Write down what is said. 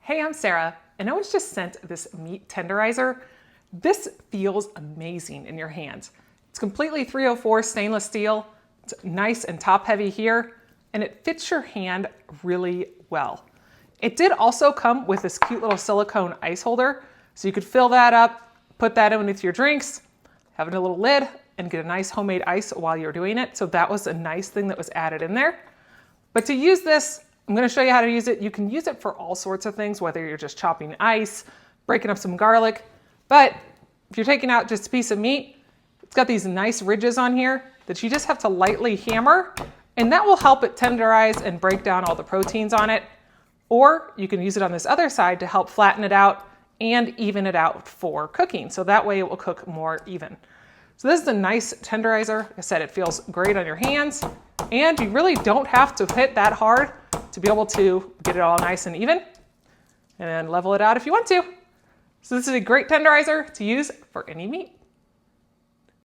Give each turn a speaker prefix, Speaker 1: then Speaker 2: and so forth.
Speaker 1: Hey, I'm Sarah, and I was just sent this meat tenderizer. This feels amazing in your hands. It's completely 304 stainless steel. It's nice and top heavy here, and it fits your hand really well. It did also come with this cute little silicone ice holder, so you could fill that up, put that in with your drinks, have a little lid, and get a nice homemade ice while you're doing it. So that was a nice thing that was added in there. But to use this, I'm going to show you how to use it. You can use it for all sorts of things, whether you're just chopping ice, breaking up some garlic. But if you're taking out just a piece of meat, it's got these nice ridges on here that you just have to lightly hammer, and that will help it tenderize and break down all the proteins on it. Or you can use it on this other side to help flatten it out and even it out for cooking. So that way it will cook more even. So this is a nice tenderizer. Like I said, it feels great on your hands, and you really don't have to hit that hard to be able to get it all nice and even, and then level it out if you want to. So this is a great tenderizer to use for any meat.